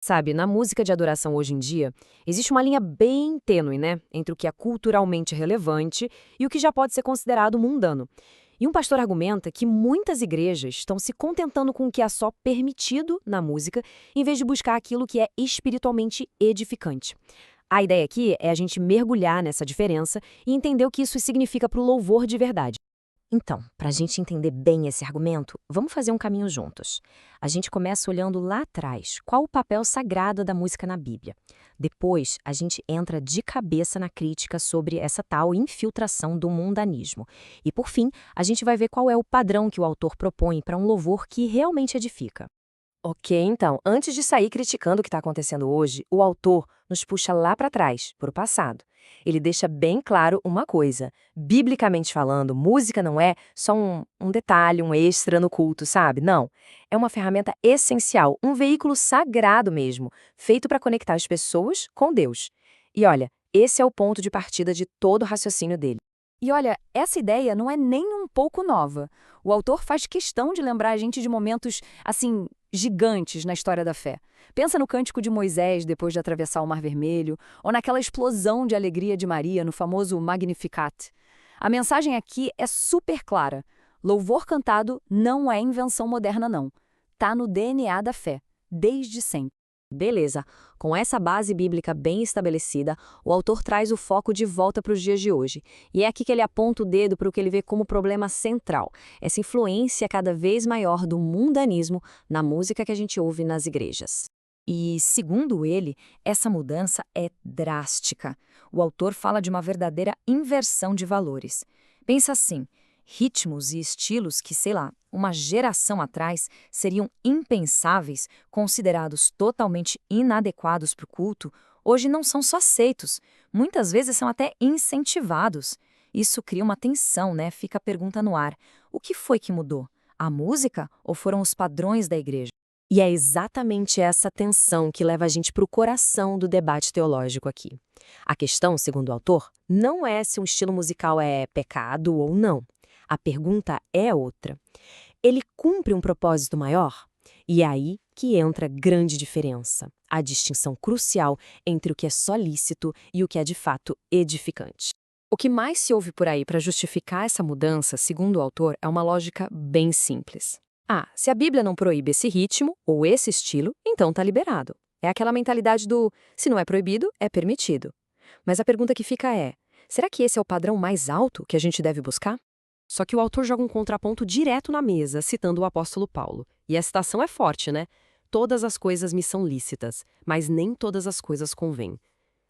Sabe, na música de adoração hoje em dia, existe uma linha bem tênue, né, entre o que é culturalmente relevante e o que já pode ser considerado mundano. E um pastor argumenta que muitas igrejas estão se contentando com o que é só permitido na música, em vez de buscar aquilo que é espiritualmente edificante. A ideia aqui é a gente mergulhar nessa diferença e entender o que isso significa para o louvor de verdade. Então, para a gente entender bem esse argumento, vamos fazer um caminho juntos. A gente começa olhando lá atrás, qual o papel sagrado da música na Bíblia. Depois, a gente entra de cabeça na crítica sobre essa tal infiltração do mundanismo. E, por fim, a gente vai ver qual é o padrão que o autor propõe para um louvor que realmente edifica. Ok, então, antes de sair criticando o que está acontecendo hoje, o autor nos puxa lá para trás, para o passado. Ele deixa bem claro uma coisa: biblicamente falando, música não é só um detalhe, um extra no culto, sabe? Não. É uma ferramenta essencial, um veículo sagrado mesmo, feito para conectar as pessoas com Deus. E olha, esse é o ponto de partida de todo o raciocínio dele. E olha, essa ideia não é nem um pouco nova. O autor faz questão de lembrar a gente de momentos, assim, gigantes na história da fé. Pensa no cântico de Moisés depois de atravessar o Mar Vermelho, ou naquela explosão de alegria de Maria no famoso Magnificat. A mensagem aqui é super clara. Louvor cantado não é invenção moderna, não. Tá no DNA da fé, desde sempre. Beleza, com essa base bíblica bem estabelecida, o autor traz o foco de volta para os dias de hoje. E é aqui que ele aponta o dedo para o que ele vê como problema central, essa influência cada vez maior do mundanismo na música que a gente ouve nas igrejas. E, segundo ele, essa mudança é drástica. O autor fala de uma verdadeira inversão de valores. Pensa assim, ritmos e estilos que, sei lá, uma geração atrás seriam impensáveis, considerados totalmente inadequados para o culto, hoje não são só aceitos, muitas vezes são até incentivados. Isso cria uma tensão, né? Fica a pergunta no ar. O que foi que mudou? A música ou foram os padrões da igreja? E é exatamente essa tensão que leva a gente para o coração do debate teológico aqui. A questão, segundo o autor, não é se um estilo musical é pecado ou não. A pergunta é outra. Ele cumpre um propósito maior? E é aí que entra a grande diferença, a distinção crucial entre o que é só lícito e o que é de fato edificante. O que mais se ouve por aí para justificar essa mudança, segundo o autor, é uma lógica bem simples. Ah, se a Bíblia não proíbe esse ritmo ou esse estilo, então tá liberado. É aquela mentalidade do se não é proibido, é permitido. Mas a pergunta que fica é: será que esse é o padrão mais alto que a gente deve buscar? Só que o autor joga um contraponto direto na mesa, citando o apóstolo Paulo. E a citação é forte, né? Todas as coisas me são lícitas, mas nem todas as coisas convêm.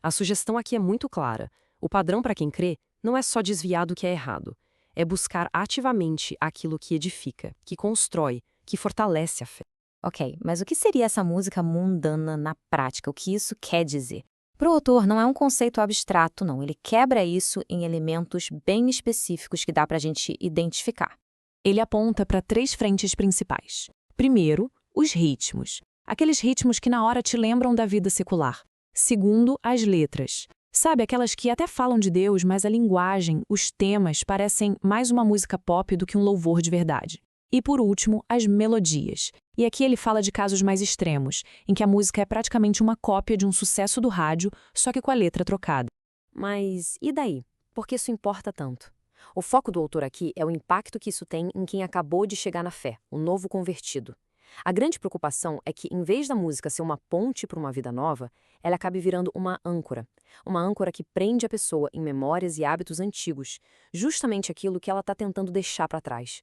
A sugestão aqui é muito clara. O padrão para quem crê não é só desviar do que é errado. É buscar ativamente aquilo que edifica, que constrói, que fortalece a fé. Ok, mas o que seria essa música mundana na prática? O que isso quer dizer? Para o autor, não é um conceito abstrato, não. Ele quebra isso em elementos bem específicos que dá para a gente identificar. Ele aponta para três frentes principais. Primeiro, os ritmos. Aqueles ritmos que na hora te lembram da vida secular. Segundo, as letras. Sabe, aquelas que até falam de Deus, mas a linguagem, os temas parecem mais uma música pop do que um louvor de verdade. E por último, as melodias. E aqui ele fala de casos mais extremos, em que a música é praticamente uma cópia de um sucesso do rádio, só que com a letra trocada. Mas e daí? Por que isso importa tanto? O foco do autor aqui é o impacto que isso tem em quem acabou de chegar na fé, o novo convertido. A grande preocupação é que, em vez da música ser uma ponte para uma vida nova, ela acabe virando uma âncora. Uma âncora que prende a pessoa em memórias e hábitos antigos, justamente aquilo que ela está tentando deixar para trás.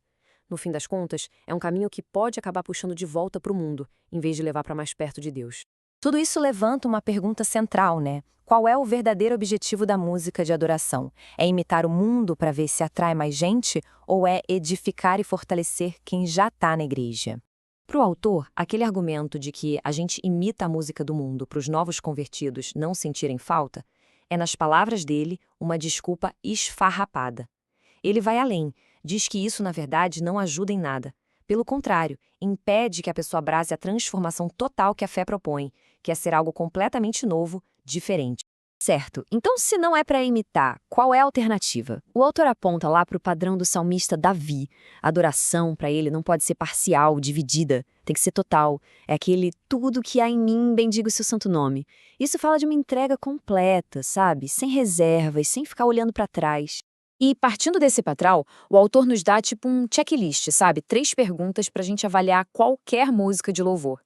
No fim das contas, é um caminho que pode acabar puxando de volta para o mundo, em vez de levar para mais perto de Deus. Tudo isso levanta uma pergunta central, né? Qual é o verdadeiro objetivo da música de adoração? É imitar o mundo para ver se atrai mais gente ou é edificar e fortalecer quem já está na igreja? Para o autor, aquele argumento de que a gente imita a música do mundo para os novos convertidos não sentirem falta, é, nas palavras dele, uma desculpa esfarrapada. Ele vai além, diz que isso, na verdade, não ajuda em nada. Pelo contrário, impede que a pessoa abrace a transformação total que a fé propõe, que é ser algo completamente novo, diferente. Certo, então se não é para imitar, qual é a alternativa? O autor aponta lá para o padrão do salmista Davi. A adoração para ele não pode ser parcial, dividida, tem que ser total. É aquele tudo que há em mim, bendiga o seu santo nome. Isso fala de uma entrega completa, sabe? Sem reservas, sem ficar olhando para trás. E partindo desse padrão, o autor nos dá tipo um checklist, sabe? 3 perguntas para a gente avaliar qualquer música de louvor.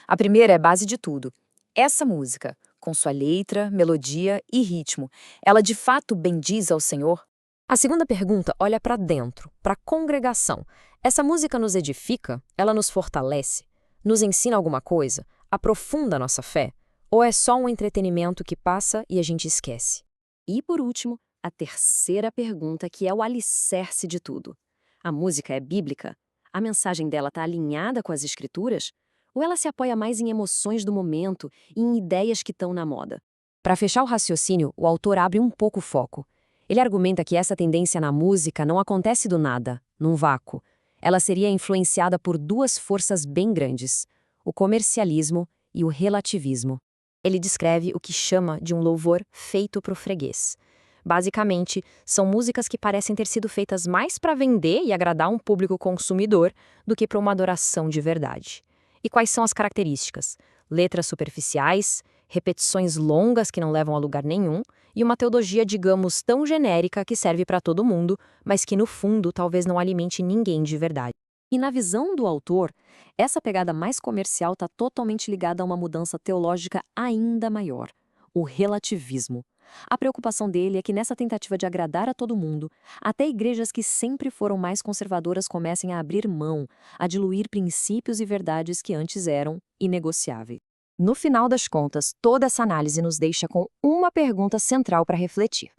A primeira é base de tudo. Essa música, com sua letra, melodia e ritmo, ela de fato bendiz ao Senhor? A segunda pergunta olha para dentro, para a congregação. Essa música nos edifica? Ela nos fortalece? Nos ensina alguma coisa? Aprofunda a nossa fé? Ou é só um entretenimento que passa e a gente esquece? E por último, a terceira pergunta, que é o alicerce de tudo. A música é bíblica? A mensagem dela está alinhada com as Escrituras? Ou ela se apoia mais em emoções do momento e em ideias que estão na moda? Para fechar o raciocínio, o autor abre um pouco o foco. Ele argumenta que essa tendência na música não acontece do nada, num vácuo. Ela seria influenciada por 2 forças bem grandes: o comercialismo e o relativismo. Ele descreve o que chama de um louvor feito pro freguês. Basicamente, são músicas que parecem ter sido feitas mais para vender e agradar um público consumidor do que para uma adoração de verdade. E quais são as características? Letras superficiais, repetições longas que não levam a lugar nenhum e uma teologia, digamos, tão genérica que serve para todo mundo, mas que no fundo talvez não alimente ninguém de verdade. E na visão do autor, essa pegada mais comercial está totalmente ligada a uma mudança teológica ainda maior: o relativismo. A preocupação dele é que nessa tentativa de agradar a todo mundo, até igrejas que sempre foram mais conservadoras comecem a abrir mão, a diluir princípios e verdades que antes eram inegociáveis. No final das contas, toda essa análise nos deixa com uma pergunta central para refletir.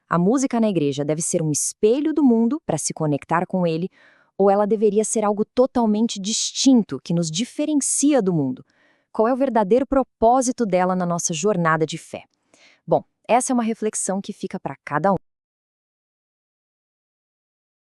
A música na igreja deve ser um espelho do mundo para se conectar com ele, ou ela deveria ser algo totalmente distinto que nos diferencia do mundo? Qual é o verdadeiro propósito dela na nossa jornada de fé? Bom, essa é uma reflexão que fica para cada um.